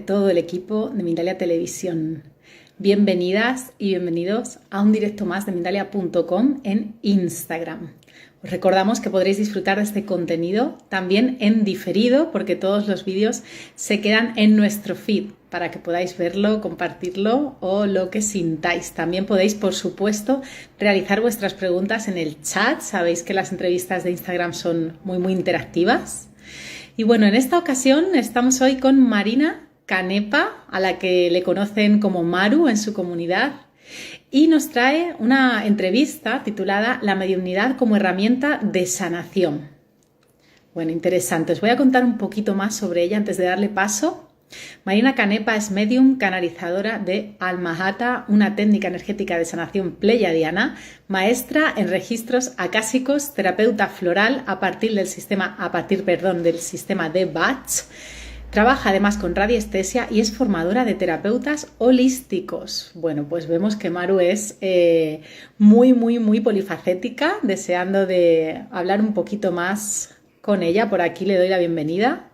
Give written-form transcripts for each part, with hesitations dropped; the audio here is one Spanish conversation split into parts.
todo el equipo de Mindalia Televisión. Bienvenidas y bienvenidos a un directo más de Mindalia.com en Instagram. Os recordamos que podréis disfrutar de este contenido también en diferido, porque todos los vídeos se quedan en nuestro feed para que podáis verlo, compartirlo o lo que sintáis. También podéis, por supuesto, realizar vuestras preguntas en el chat. Sabéis que las entrevistas de Instagram son muy interactivas. Y bueno, en esta ocasión estamos hoy con Marina Canepa, a la que le conocen como Maru en su comunidad, y nos trae una entrevista titulada La mediunidad como herramienta de sanación. Bueno, interesante. Os voy a contar un poquito más sobre ella antes de darle paso. Marina Canepa es medium canalizadora de Almahata, una técnica energética de sanación pleyadiana, maestra en registros acásicos, terapeuta floral a partir del sistema de Bach. Trabaja además con radiestesia y es formadora de terapeutas holísticos. Bueno, pues vemos que Maru es muy polifacética, deseando de hablar un poquito más con ella. Por aquí le doy la bienvenida.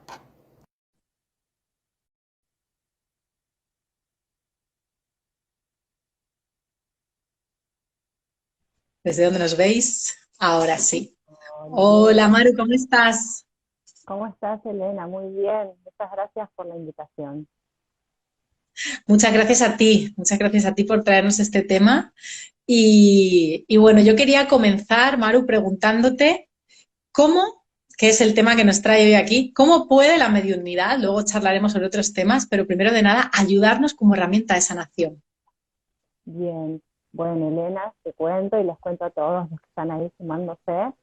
¿Desde dónde nos veis? Ahora sí. Hola, Hola Elena. Maru, ¿cómo estás? ¿Cómo estás, Elena? Muy bien. Muchas gracias por la invitación. Muchas gracias a ti por traernos este tema. Y bueno, yo quería comenzar, Maru, preguntándote cómo, que es el tema que nos trae hoy aquí, cómo puede la mediunidad, luego charlaremos sobre otros temas, pero primero de nada, ayudarnos como herramienta de sanación. Bien. Bueno, Elena, te cuento y les cuento a todos los que están ahí sumándose.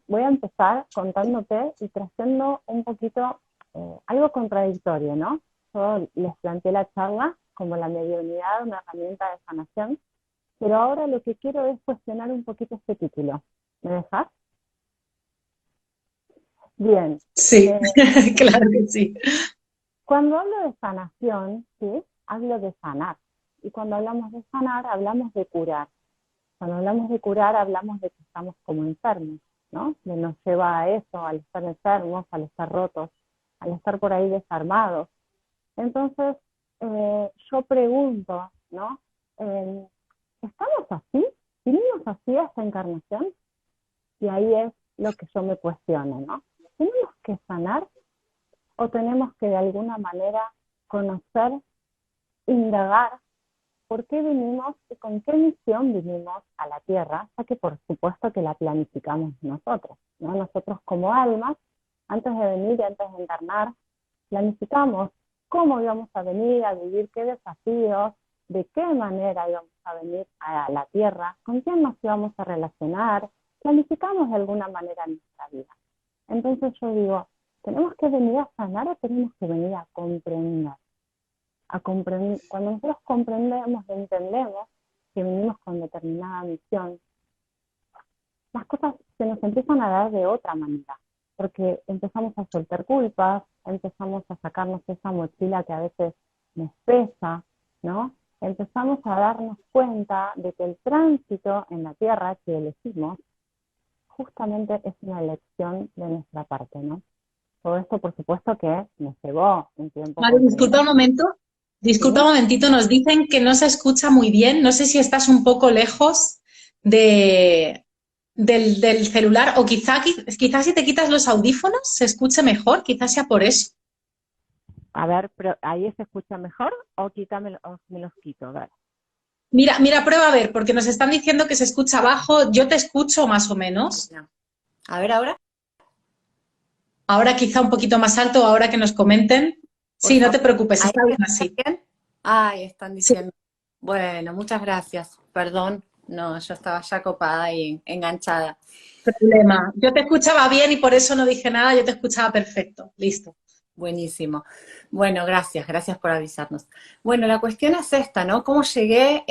Voy a empezar contándote y trayendo un poquito algo contradictorio, ¿no? Yo les planteé la charla como la mediunidad, una herramienta de sanación, pero ahora lo que quiero es cuestionar un poquito este título. ¿Me dejas? Bien. Sí, Eh, claro que sí. Cuando hablo de sanación, ¿sí? Hablo de sanar. Y cuando hablamos de sanar, hablamos de curar. Cuando hablamos de curar, hablamos de que estamos como enfermos, ¿no? Que nos lleva a eso, al estar enfermos, al estar rotos, al estar por ahí desarmados. Entonces, yo pregunto, ¿no? Eh, ¿Estamos así? ¿Vinimos así a esta encarnación? Y ahí es lo que yo me cuestiono, ¿no? ¿Tenemos que sanar o tenemos que de alguna manera conocer, indagar por qué vinimos y con qué misión vinimos a la Tierra, ya que por supuesto que la planificamos nosotros, ¿no? Nosotros como almas, antes de venir y antes de encarnar, planificamos cómo íbamos a venir a vivir, qué desafíos, de qué manera íbamos a venir a la Tierra, con quién nos íbamos a relacionar, planificamos de alguna manera nuestra vida. Entonces yo digo, ¿tenemos que venir a sanar o tenemos que venir a comprender? Cuando nosotros comprendemos y entendemos que venimos con determinada misión, las cosas se nos empiezan a dar de otra manera, porque empezamos a soltar culpas, empezamos a sacarnos esa mochila que a veces nos pesa, ¿no? Empezamos a darnos cuenta de que el tránsito en la tierra que elegimos justamente es una elección de nuestra parte, ¿no? Todo esto, por supuesto, que nos llevó un tiempo Maru, comprender. disculpa un momento. Disculpa un ¿Sí? momentito, nos dicen que no se escucha muy bien. No sé si estás un poco lejos de, del celular o quizás si te quitas los audífonos se escuche mejor, quizás sea por eso. A ver, pero ¿ahí se escucha mejor o o me los quito? A ver. Mira, prueba a ver, porque nos están diciendo que se escucha bajo. Yo te escucho más o menos. No. A ver ahora, Ahora quizá un poquito más alto, ahora que nos comenten. por Sí, no te favor. preocupes, ¿Ahí está me bien escuchan así. bien? Ay, están Sí, diciendo. Bueno, muchas gracias. Perdón, no, yo estaba ya copada y enganchada. problema. Yo te escuchaba bien y por eso no dije nada, yo te escuchaba perfecto. Listo. Buenísimo. Bueno, gracias por avisarnos. Bueno, la cuestión es esta, ¿no? ¿Cómo llegué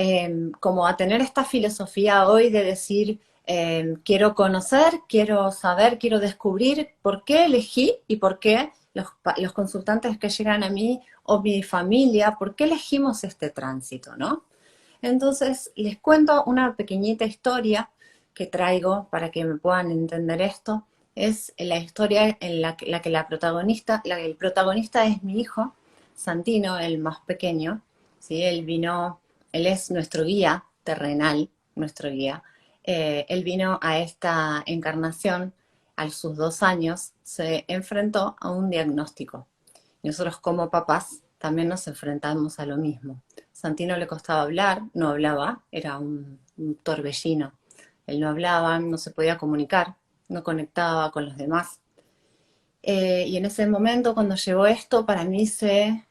como a tener esta filosofía hoy de decir, quiero conocer, quiero saber, quiero descubrir por qué elegí y por qué los consultantes que llegan a mí o mi familia, por qué elegimos este tránsito, ¿no? Entonces, les cuento una pequeñita historia que traigo para que me puedan entender esto. Es la historia en la que el protagonista es mi hijo. Santino, el más pequeño, ¿sí? Él es nuestro guía terrenal, nuestro guía. Él vino a esta encarnación a sus 2 años, se enfrentó a un diagnóstico. Nosotros como papás también nos enfrentamos a lo mismo. Santino le costaba hablar, no hablaba, era un torbellino. Él no hablaba, no se podía comunicar, no conectaba con los demás. Y en ese momento, cuando llegó esto, para mí se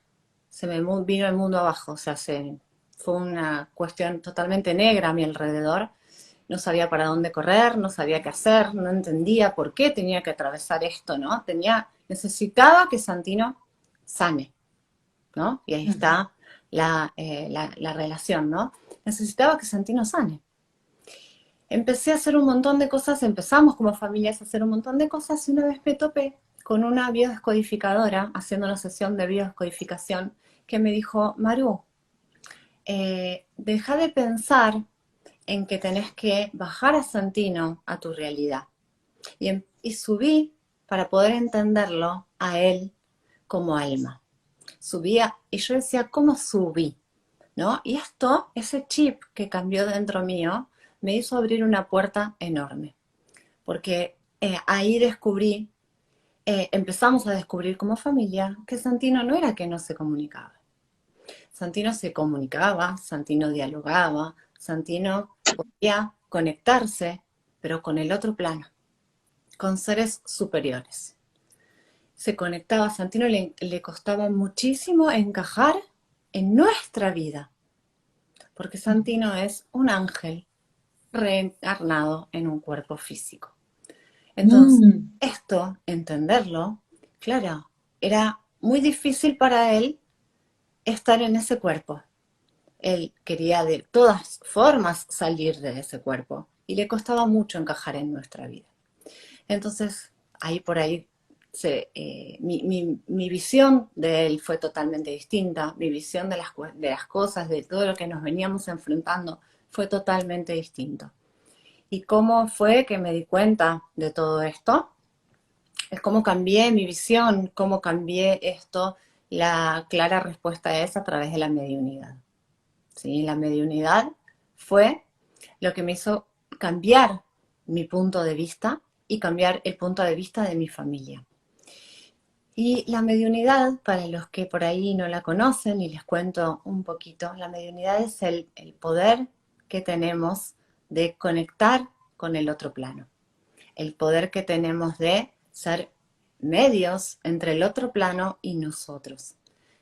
me vino el mundo abajo. O sea, fue una cuestión totalmente negra a mi alrededor. No sabía para dónde correr, no sabía qué hacer, no entendía por qué tenía que atravesar esto, ¿no? Necesitaba que Santino sane, ¿no? Y ahí está la relación, ¿no? Necesitaba que Santino sane. Empecé a hacer un montón de cosas, empezamos como familias a hacer un montón de cosas y una vez me topé con una biodescodificadora haciendo una sesión de biodescodificación que me dijo, Maru, deja de pensar en que tenés que bajar a Santino a tu realidad. Y subí para poder entenderlo a él como alma. Subía y yo decía, ¿cómo subí? ¿No? Y esto, ese chip que cambió dentro mío, me hizo abrir una puerta enorme. Porque ahí empezamos a descubrir como familia que Santino no era que no se comunicaba. Santino se comunicaba, Santino dialogaba, Santino podía conectarse, pero con el otro plano, con seres superiores. Se conectaba, a Santino le costaba muchísimo encajar en nuestra vida, porque Santino es un ángel reencarnado en un cuerpo físico. Entonces, esto, entenderlo, claro, era muy difícil para él estar en ese cuerpo. Él quería de todas formas salir de ese cuerpo y le costaba mucho encajar en nuestra vida. Entonces, ahí por ahí, mi visión de él fue totalmente distinta, mi visión de las cosas, de todo lo que nos veníamos enfrentando, fue totalmente distinto. ¿Y cómo fue que me di cuenta de todo esto? Es cómo cambié mi visión, cómo cambié esto. La clara respuesta es a través de la mediunidad. ¿Sí? La mediunidad fue lo que me hizo cambiar mi punto de vista y cambiar el punto de vista de mi familia. Y la mediunidad, para los que por ahí no la conocen y les cuento un poquito, la mediunidad es el poder que tenemos de conectar con el otro plano. El poder que tenemos de ser medios entre el otro plano y nosotros.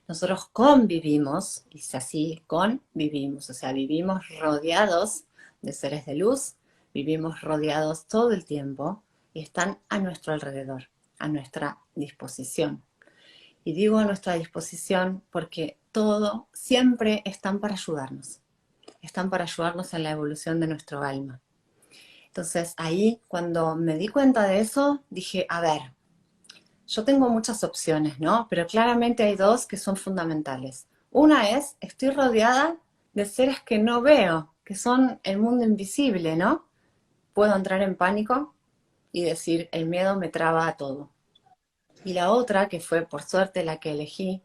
Nosotros convivimos, y es así, convivimos, o sea, vivimos rodeados de seres de luz, vivimos rodeados todo el tiempo y están a nuestro alrededor, a nuestra disposición. Y digo a nuestra disposición porque todo siempre están para ayudarnos en la evolución de nuestro alma. Entonces ahí, cuando me di cuenta de eso, dije, a ver, yo tengo muchas opciones, ¿no? Pero claramente hay dos que son fundamentales. Una es, estoy rodeada de seres que no veo, que son el mundo invisible, ¿no? Puedo entrar en pánico y decir, el miedo me traba a todo. Y la otra, que fue por suerte la que elegí,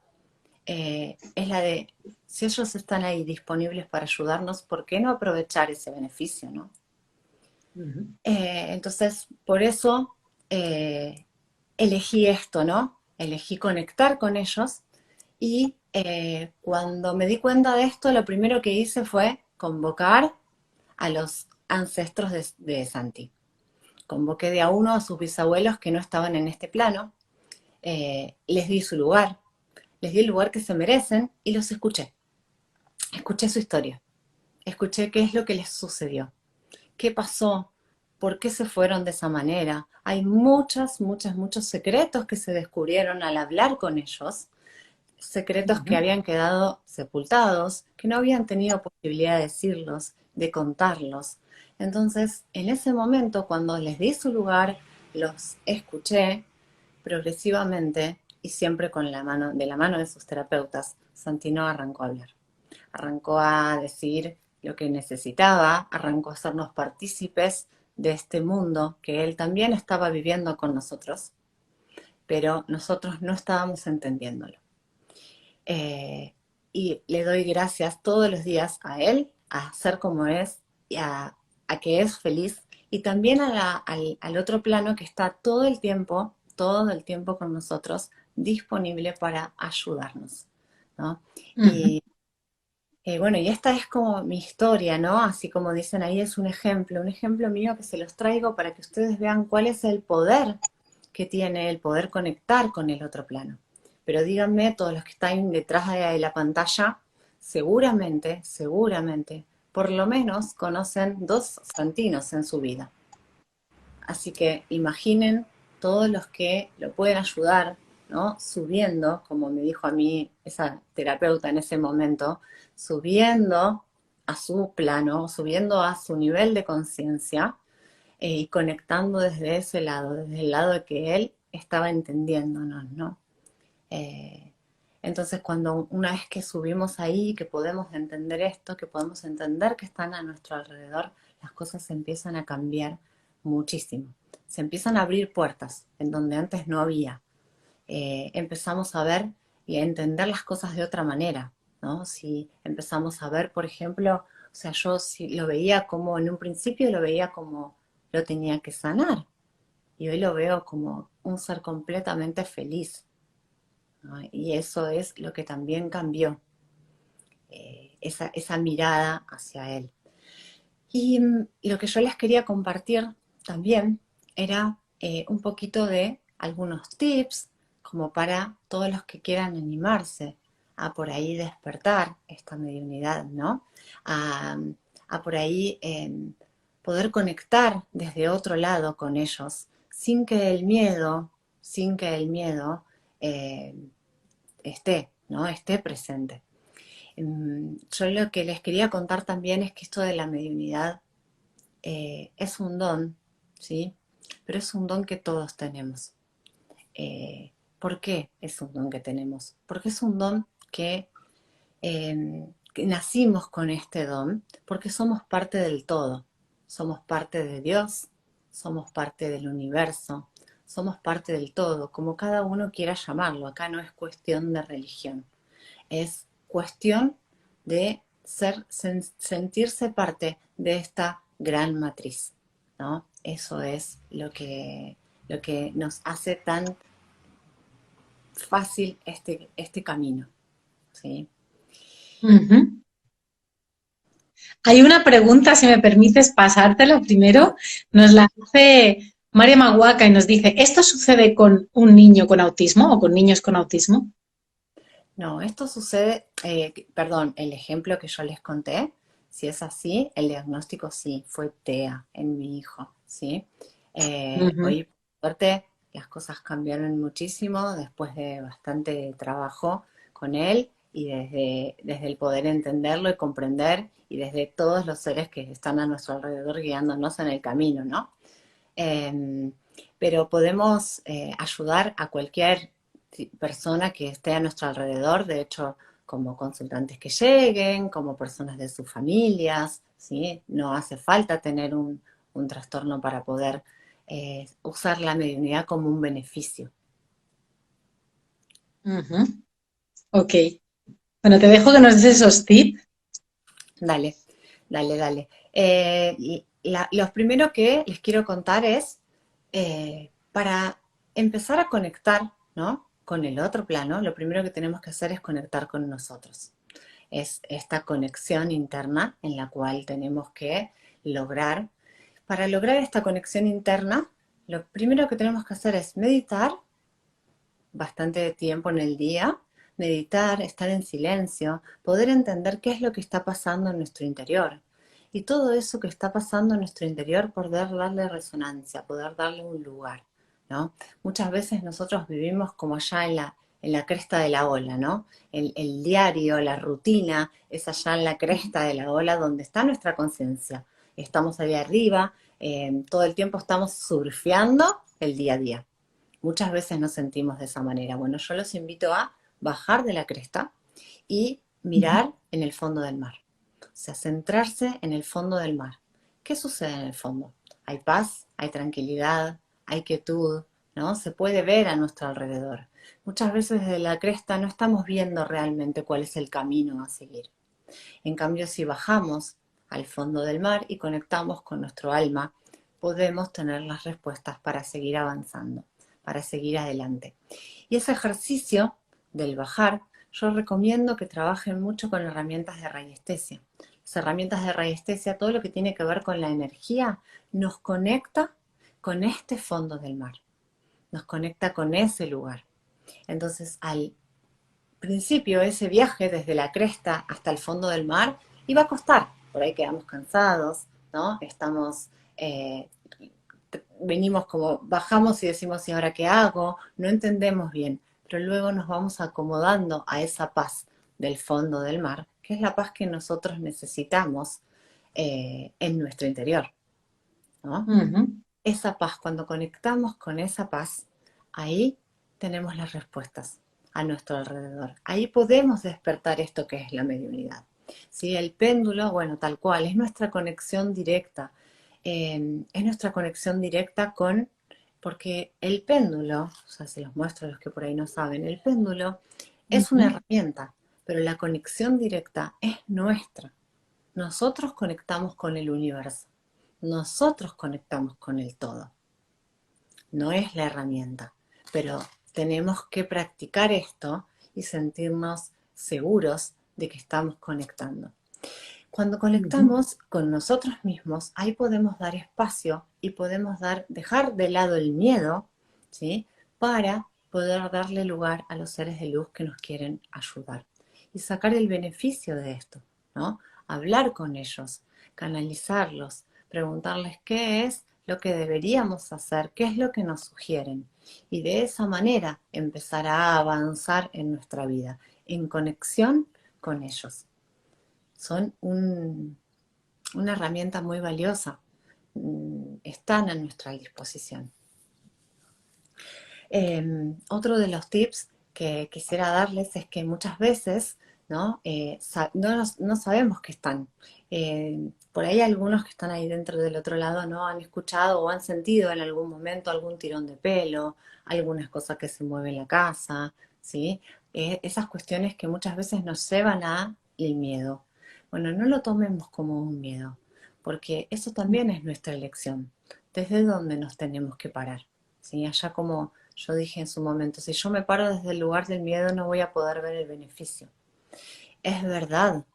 es la de, si ellos están ahí disponibles para ayudarnos, ¿por qué no aprovechar ese beneficio, ¿no? Entonces, por eso elegí esto, ¿no? Elegí conectar con ellos y cuando me di cuenta de esto, lo primero que hice fue convocar a los ancestros de Santi. Convoqué de a uno a sus bisabuelos que no estaban en este plano, les di su lugar, les di el lugar que se merecen y los escuché. Escuché su historia, escuché qué es lo que les sucedió, qué pasó, por qué se fueron de esa manera. Hay muchos secretos que se descubrieron al hablar con ellos, secretos que habían quedado sepultados, que no habían tenido posibilidad de decirlos, de contarlos. Entonces, en ese momento, cuando les di su lugar, los escuché progresivamente y siempre de la mano de sus terapeutas, Santino arrancó a hablar. Arrancó a decir lo que necesitaba, arrancó a hacernos partícipes de este mundo que él también estaba viviendo con nosotros, pero nosotros no estábamos entendiéndolo. eh, y le doy gracias todos los días a él, a ser como es, y a que es feliz, y también al otro plano que está todo el tiempo con nosotros, disponible para ayudarnos, ¿no? Ujú, Bueno, y esta es como mi historia, ¿no? Así como dicen ahí, es un ejemplo mío que se los traigo para que ustedes vean cuál es el poder que tiene el poder conectar con el otro plano. Pero díganme, todos los que están detrás de la pantalla, seguramente, por lo menos conocen dos santinos en su vida. Así que imaginen todos los que lo pueden ayudar, ¿no? Subiendo, como me dijo a mí esa terapeuta en ese momento, subiendo a su plano, subiendo a su nivel de conciencia y conectando desde ese lado, desde el lado de que él estaba entendiéndonos, ¿no? Eh, entonces, cuando una vez que subimos ahí, que podemos entender esto, que podemos entender que están a nuestro alrededor, las cosas empiezan a cambiar muchísimo. Se empiezan a abrir puertas en donde antes no había. Empezamos a ver y a entender las cosas de otra manera, ¿no? Si empezamos a ver, por ejemplo, o sea, yo si lo veía como, en un principio lo veía como lo tenía que sanar, y hoy lo veo como un ser completamente feliz, ¿no? Y eso es lo que también cambió, esa mirada hacia él. Y lo que yo les quería compartir también era un poquito de algunos tips como para todos los que quieran animarse a por ahí despertar esta mediunidad, ¿no? A, a por ahí poder conectar desde otro lado con ellos sin que el miedo eh, esté, ¿no? Esté presente. Yo lo que les quería contar también es que esto de la mediunidad es un don, ¿sí? Pero es un don que todos tenemos. ¿Por qué es un don que tenemos? Porque es un don que nacimos con este don, porque somos parte del todo. Somos parte de Dios, somos parte del universo, somos parte del todo, como cada uno quiera llamarlo. Acá no es cuestión de religión, es cuestión de sentirse parte de esta gran matriz, ¿no? Eso es lo que nos hace tan fácil este camino, ¿sí? ujú. Hay una pregunta, si me permites pasártela primero, nos la hace María Maguaca y nos dice, ¿esto sucede con un niño con autismo o con niños con autismo? No, esto sucede, perdón, el ejemplo que yo les conté, si es así, el diagnóstico sí, fue TEA en mi hijo, ¿sí? Ujú, Hoy, por suerte, las cosas cambiaron muchísimo después de bastante trabajo con él y desde el poder entenderlo y comprender y desde todos los seres que están a nuestro alrededor guiándonos en el camino, ¿no? Em, pero podemos ayudar a cualquier persona que esté a nuestro alrededor, de hecho, como consultantes que lleguen, como personas de sus familias, ¿sí? No hace falta tener un trastorno para poder usar la mediunidad como un beneficio. ujú. Ok. Bueno, te dejo que nos des esos tips. Dale, dale. Los primeros que les quiero contar es para empezar a conectar, ¿no? Con el otro plano, lo primero que tenemos que hacer es conectar con nosotros. Es esta conexión interna en la cual tenemos que lograr. Para lograr esta conexión interna, lo primero que tenemos que hacer es meditar bastante tiempo en el día, meditar, estar en silencio, poder entender qué es lo que está pasando en nuestro interior. Y todo eso que está pasando en nuestro interior, poder darle resonancia, poder darle un lugar, ¿no? Muchas veces nosotros vivimos como allá en la cresta de la ola, ¿no? El diario, la rutina, es allá en la cresta de la ola donde está nuestra conciencia. Estamos ahí arriba, todo el tiempo estamos surfeando el día a día. Muchas veces nos sentimos de esa manera. Bueno, yo los invito a bajar de la cresta y mirar en el fondo del mar. O sea, centrarse en el fondo del mar. ¿Qué sucede en el fondo? Hay paz, hay tranquilidad, hay quietud, ¿no? Se puede ver a nuestro alrededor. Muchas veces desde la cresta no estamos viendo realmente cuál es el camino a seguir. En cambio, si bajamos al fondo del mar y conectamos con nuestro alma, podemos tener las respuestas para seguir avanzando, para seguir adelante. Y ese ejercicio del bajar, yo recomiendo que trabajen mucho con herramientas de radiestesia. Las herramientas de radiestesia, todo lo que tiene que ver con la energía, nos conecta con este fondo del mar, nos conecta con ese lugar. Entonces, al principio, ese viaje desde la cresta hasta el fondo del mar iba a costar. Por ahí quedamos cansados, ¿no? Eh, venimos como, bajamos y decimos, ¿y ahora qué hago? No entendemos bien, pero luego nos vamos acomodando a esa paz del fondo del mar, que es la paz que nosotros necesitamos en nuestro interior, ¿no? Esa paz, cuando conectamos con esa paz, ahí tenemos las respuestas a nuestro alrededor. Ahí podemos despertar esto que es la mediunidad. ¿Sí? El péndulo, bueno, tal cual, es nuestra conexión directa. Es nuestra conexión directa con, porque el péndulo, o sea, se los muestro a los que por ahí no saben, el péndulo es una herramienta, pero la conexión directa es nuestra. Nosotros conectamos con el universo. Nosotros conectamos con el todo. No es la herramienta, pero tenemos que practicar esto y sentirnos seguros de que estamos conectando. Cuando conectamos con nosotros mismos, ahí podemos dar espacio y podemos dejar de lado el miedo, ¿sí? Para poder darle lugar a los seres de luz que nos quieren ayudar y sacar el beneficio de esto, ¿no? Hablar con ellos, canalizarlos, preguntarles qué es lo que deberíamos hacer, qué es lo que nos sugieren. Y de esa manera empezar a avanzar en nuestra vida, en conexión con ellos. Son una herramienta muy valiosa. Están a nuestra disposición. Otro de los tips que quisiera darles es que muchas veces ¿no? No sabemos que están. Por ahí algunos que están ahí dentro del otro lado no han escuchado o han sentido en algún momento algún tirón de pelo, algunas cosas que se mueven en la casa, ¿sí? Esas cuestiones que muchas veces nos llevan a el miedo. Bueno, no lo tomemos como un miedo, porque eso también es nuestra elección. ¿Desde dónde nos tenemos que parar? ¿Sí? Allá como yo dije en su momento, si yo me paro desde el lugar del miedo no voy a poder ver el beneficio. Es verdad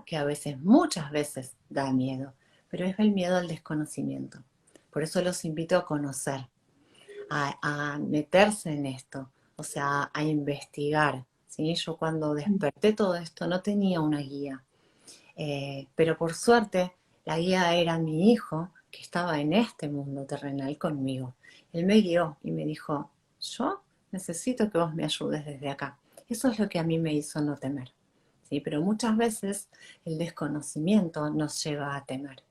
que a veces, muchas veces da miedo, pero es el miedo al desconocimiento. Por eso los invito a conocer, a meterse en esto, o sea, a investigar. ¿Sí? Yo cuando desperté todo esto no tenía una guía, pero por suerte la guía era mi hijo que estaba en este mundo terrenal conmigo. Él me guió y me dijo, yo necesito que vos me ayudes desde acá. Eso es lo que a mí me hizo no temer. ¿Sí? Pero muchas veces el desconocimiento nos lleva a temer.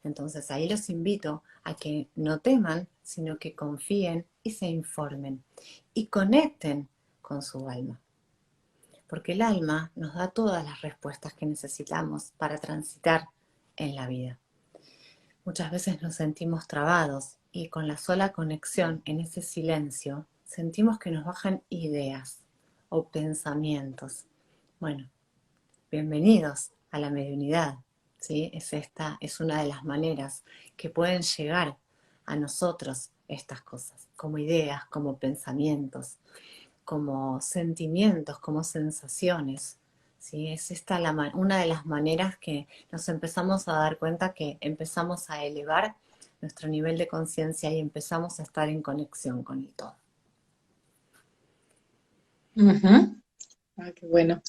Entonces ahí los invito a que no teman, sino que confíen y se informen y conecten con su alma. Porque el alma nos da todas las respuestas que necesitamos para transitar en la vida. Muchas veces nos sentimos trabados y con la sola conexión en ese silencio sentimos que nos bajan ideas o pensamientos. Bueno, bienvenidos a la mediunidad, ¿sí? Es una de las maneras que pueden llegar a nosotros estas cosas, como ideas, como pensamientos, como sentimientos, como sensaciones. ¿Sí? Es esta una de las maneras que nos empezamos a dar cuenta que empezamos a elevar nuestro nivel de conciencia y empezamos a estar en conexión con el todo. Ah, qué bueno.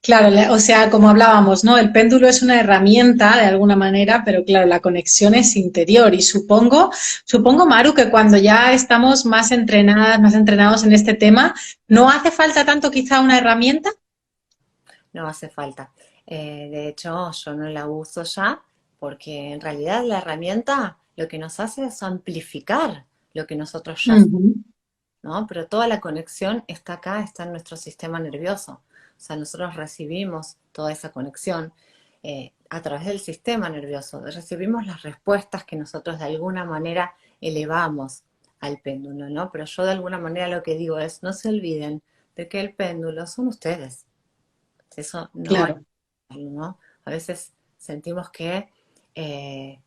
Claro, o sea, como hablábamos, ¿no? El péndulo es una herramienta de alguna manera, pero claro, la conexión es interior. Y supongo, Maru, que cuando ya estamos más entrenadas, más entrenados en este tema, ¿no hace falta tanto quizá una herramienta? No hace falta. De hecho, yo no la uso ya porque en realidad la herramienta lo que nos hace es amplificar lo que nosotros ya sabemos, ¿no? Pero toda la conexión está acá, está en nuestro sistema nervioso. O sea, nosotros recibimos toda esa conexión a través del sistema nervioso. Recibimos las respuestas que nosotros de alguna manera elevamos al péndulo, ¿no? Pero yo de alguna manera lo que digo es, no se olviden de que el péndulo son ustedes. Eso no es, claro. ¿no? A veces sentimos eh,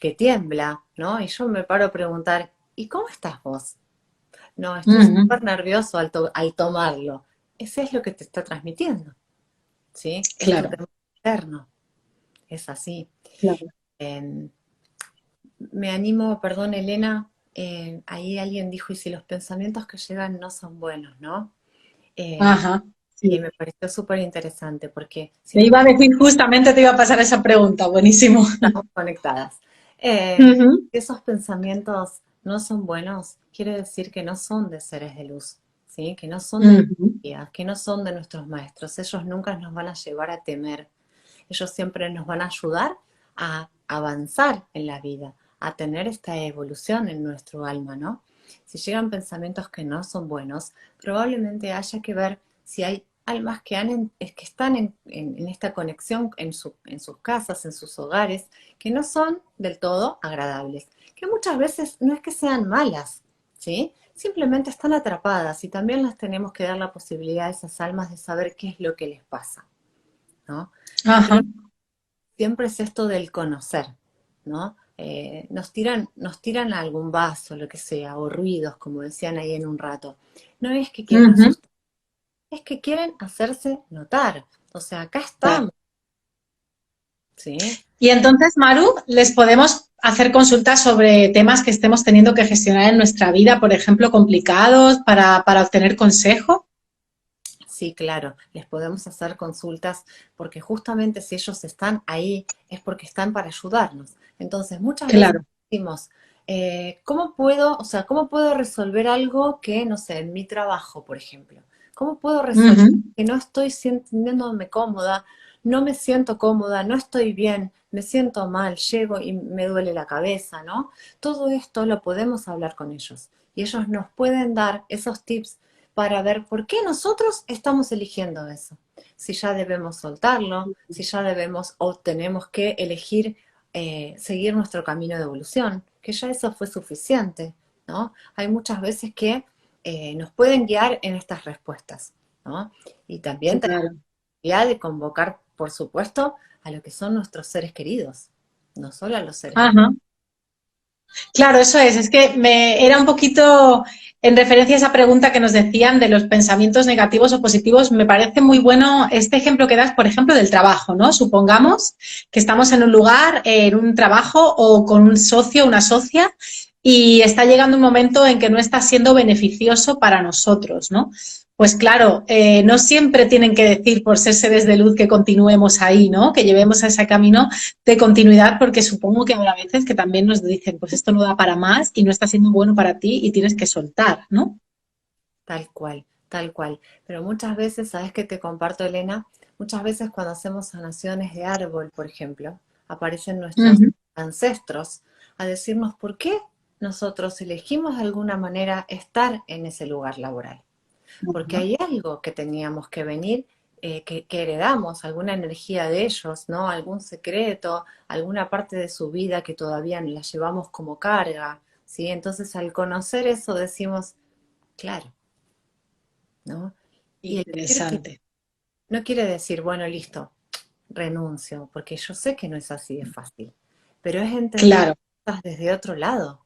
que tiembla, ¿no? Y yo me paro a preguntar, ¿y cómo estás vos? No, estoy Ujú, súper nervioso al tomarlo. Ese es lo que te está transmitiendo, ¿sí? Es tu claro, temor interno, es así. claro. Eh, Me animo, perdón, Elena, ahí alguien dijo, y si los pensamientos que llegan no son buenos, ¿no? Eh, Ajá, y sí. me pareció súper interesante porque si Te los iba a decir, justamente te iba a pasar esa pregunta, buenísimo. estamos conectadas, Ujú, si esos pensamientos no son buenos, quiere decir que no son de seres de luz, ¿sí? Que no son de ujú, energía, que no son de nuestros maestros. Ellos nunca nos van a llevar a temer. Ellos siempre nos van a ayudar a avanzar en la vida, a tener esta evolución en nuestro alma, ¿no? Si llegan pensamientos que no son buenos, probablemente haya que ver si hay almas que están en esta conexión en sus casas, en sus hogares, que no son del todo agradables, que muchas veces no es que sean malas, ¿sí? Simplemente están atrapadas y también les tenemos que dar la posibilidad a esas almas de saber qué es lo que les pasa, ¿no? Yo ajá. creo siempre es esto del conocer, ¿no? Nos tiran algún vaso, lo que sea, o ruidos, como decían ahí en un rato. No es que quieren Ujú, asustar, es que quieren hacerse notar. O sea, acá claro. estamos, ¿sí? Y entonces, Maru, les podemos hacer consultas sobre temas que estemos teniendo que gestionar en nuestra vida, por ejemplo, complicados, para obtener consejo. Sí, claro, les podemos hacer consultas porque justamente si ellos están ahí es porque están para ayudarnos. Entonces, muchas veces Claro. decimos, ¿cómo puedo, o sea, cómo puedo resolver algo que, no sé, en mi trabajo, por ejemplo? ¿Cómo puedo resolver Ujú, que no estoy sintiéndome cómoda, no me siento cómoda, no estoy bien, me siento mal, llego y me duele la cabeza, ¿no? Todo esto lo podemos hablar con ellos y ellos nos pueden dar esos tips para ver por qué nosotros estamos eligiendo eso. Si ya debemos soltarlo, si ya debemos o tenemos que elegir seguir nuestro camino de evolución, que ya eso fue suficiente, ¿no? Hay muchas veces que nos pueden guiar en estas respuestas, ¿no? Y también tenemos claro. la idea de convocar, por supuesto, a lo que son nuestros seres queridos, no solo a los seres de luz. Ajá. Claro, eso es que me era un poquito en referencia a esa pregunta que nos decían de los pensamientos negativos o positivos. Me parece muy bueno este ejemplo que das, por ejemplo, del trabajo, ¿no? Supongamos que estamos en un lugar, en un trabajo o con un socio, una socia, y está llegando un momento en que no está siendo beneficioso para nosotros, ¿no? Pues claro, no siempre tienen que decir por ser seres de luz que continuemos ahí, ¿no? Que llevemos a ese camino de continuidad, porque supongo que habrá veces que también nos dicen, pues esto no da para más y no está siendo bueno para ti y tienes que soltar, ¿no? Tal cual, tal cual. Pero muchas veces, ¿sabes qué te comparto, Elena? Muchas veces cuando hacemos sanaciones de árbol, por ejemplo, aparecen Uh nuestros -huh, ancestros a decirnos por qué nosotros elegimos de alguna manera estar en ese lugar laboral. uh Porque -huh. hay algo que teníamos que venir, que heredamos, alguna energía de ellos, ¿no? Algún secreto, alguna parte de su vida que todavía la llevamos como carga, ¿sí? Entonces al conocer eso decimos, claro, ¿no? Y el decir que Interesante. no quiere decir, bueno, listo, renuncio, porque yo sé que no es así de fácil, pero es entender Claro, cosas desde otro lado,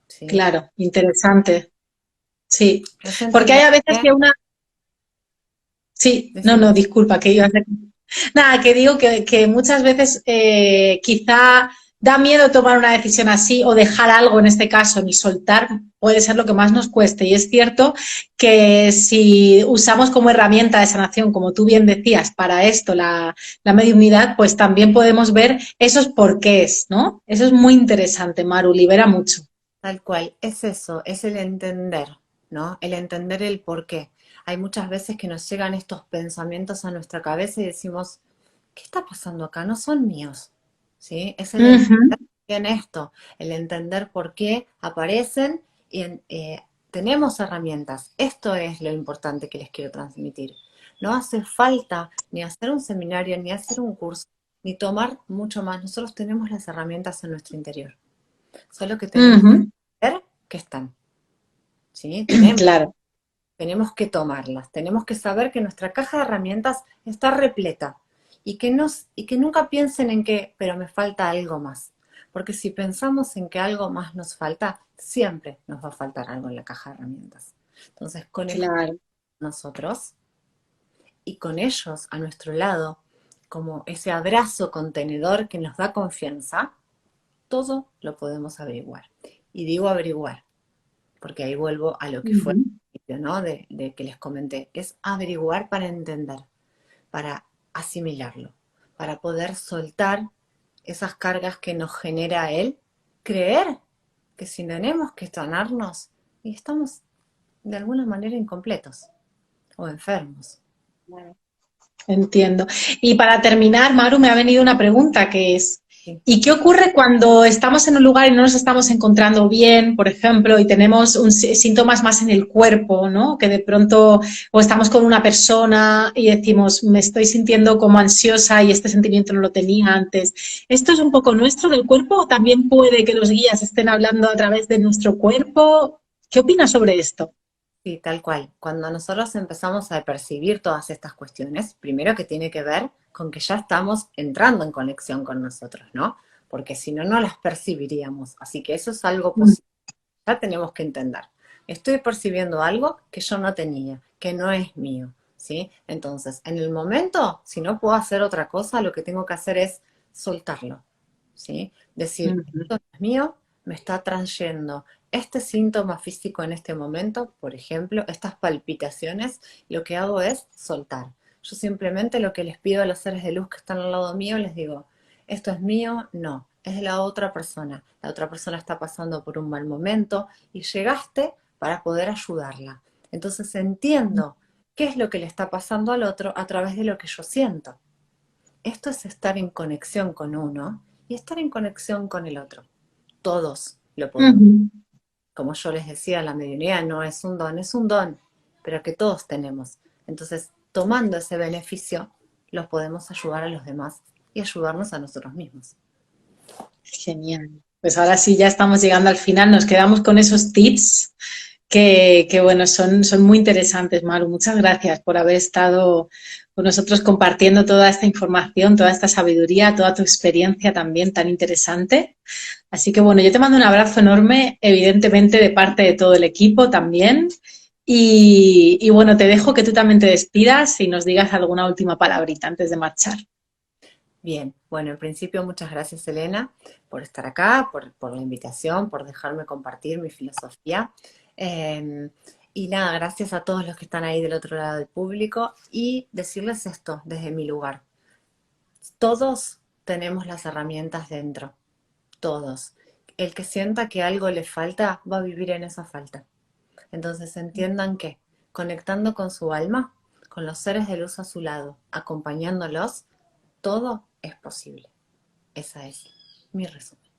¿sí? claro, interesante. Sí, Es porque entender hay a veces que, que una... Sí, no, decime, no, decime. disculpa, que ibas a... Nada, que digo que muchas veces quizá da miedo tomar una decisión así o dejar algo, en este caso, ni soltar, puede ser lo que más nos cueste. Y es cierto que si usamos como herramienta de sanación, como tú bien decías, para esto la mediunidad, pues también podemos ver esos porqués, ¿no? Eso es muy interesante, Maru, libera mucho. Tal cual, es eso, es el entender, ¿no? El entender el por qué. Hay muchas veces que nos llegan estos pensamientos a nuestra cabeza y decimos, ¿qué está pasando acá? No son míos, ¿sí? Es el Uh -huh, entender bien esto, el entender por qué aparecen y tenemos herramientas. Esto es lo importante que les quiero transmitir. No hace falta ni hacer un seminario, ni hacer un curso, ni tomar mucho más. Nosotros tenemos las herramientas en nuestro interior. solo que tenemos Ujú. que ver que están, ¿sí? Claro, Tenemos que tomarlas, tenemos que saber que nuestra caja de herramientas está repleta y que nunca piensen en que, pero me falta algo más. Porque si pensamos en que algo más nos falta, siempre nos va a faltar algo en la caja de herramientas. Entonces, con el claro. nosotros y con ellos a nuestro lado, como ese abrazo contenedor que nos da confianza, todo lo podemos averiguar. Y digo averiguar, porque ahí vuelvo a lo que fue al Ujú. principio, ¿no? De que les comenté, es averiguar para entender, para asimilarlo, para poder soltar esas cargas que nos genera él, creer que si tenemos que sanarnos y estamos de alguna manera incompletos o enfermos. Entiendo. Y para terminar, Maru, me ha venido una pregunta que es, Sí. ¿y qué ocurre cuando estamos en un lugar y no nos estamos encontrando bien, por ejemplo, y tenemos síntomas más en el cuerpo, ¿no? Que de pronto, o estamos con una persona y decimos, me estoy sintiendo como ansiosa y este sentimiento no lo tenía antes. ¿Esto es un poco nuestro del cuerpo o también puede que los guías estén hablando a través de nuestro cuerpo? ¿Qué opinas sobre esto? Sí, tal cual. Cuando nosotros empezamos a percibir todas estas cuestiones, primero que tiene que ver con que ya estamos entrando en conexión con nosotros, ¿no? Porque si no, no las percibiríamos. Así que eso es algo positivo. Ya tenemos que entender. Estoy percibiendo algo que yo no tenía, que no es mío, ¿sí? Entonces, en el momento, si no puedo hacer otra cosa, lo que tengo que hacer es soltarlo, ¿sí? Decir, Ujú. esto no es mío, me está trayendo este síntoma físico en este momento, por ejemplo, estas palpitaciones, lo que hago es soltar. Yo simplemente lo que les pido a los seres de luz que están al lado mío, les digo, esto es mío, no, es de la otra persona. La otra persona está pasando por un mal momento y llegaste para poder ayudarla. Entonces entiendo qué es lo que le está pasando al otro a través de lo que yo siento. Esto es estar en conexión con uno y estar en conexión con el otro. Todos lo podemos. Ujú. Como yo les decía, la mediunidad no es un don, pero que todos tenemos. Entonces, tomando ese beneficio, los podemos ayudar a los demás y ayudarnos a nosotros mismos. Genial. Pues ahora sí, ya estamos llegando al final. Nos quedamos con esos tips que bueno, son muy interesantes, Maru. Muchas gracias por haber estado con nosotros compartiendo toda esta información, toda esta sabiduría, toda tu experiencia también tan interesante. Así que bueno, yo te mando un abrazo enorme, evidentemente de parte de todo el equipo también. Y bueno, te dejo que tú también te despidas y nos digas alguna última palabrita antes de marchar. Bien, bueno, en principio muchas gracias Elena por estar acá, por la invitación, por dejarme compartir mi filosofía. Eh, y nada, gracias a todos los que están ahí del otro lado del público y decirles esto desde mi lugar. Todos tenemos las herramientas dentro, todos. El que sienta que algo le falta va a vivir en esa falta. Entonces entiendan que conectando con su alma, con los seres de luz a su lado, acompañándolos, todo es posible. Esa es mi resumen.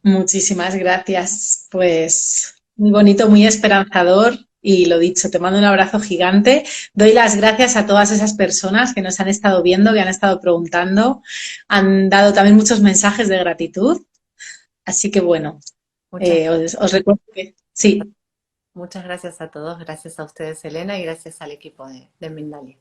Muchísimas gracias. Pues muy bonito, muy esperanzador. Y lo dicho, te mando un abrazo gigante. Doy las gracias a todas esas personas que nos han estado viendo, que han estado preguntando. Han dado también muchos mensajes de gratitud. Así que bueno, Muchas, os recuerdo que sí, muchas gracias a todos, gracias a ustedes, Elena, y gracias al equipo de Mindalia.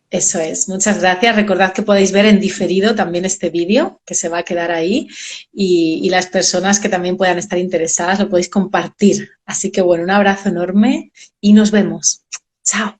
eso es. Muchas gracias. Recordad que podéis ver en diferido también este vídeo, que se va a quedar ahí, y las personas que también puedan estar interesadas lo podéis compartir. Así que bueno, un abrazo enorme y nos vemos. Chao.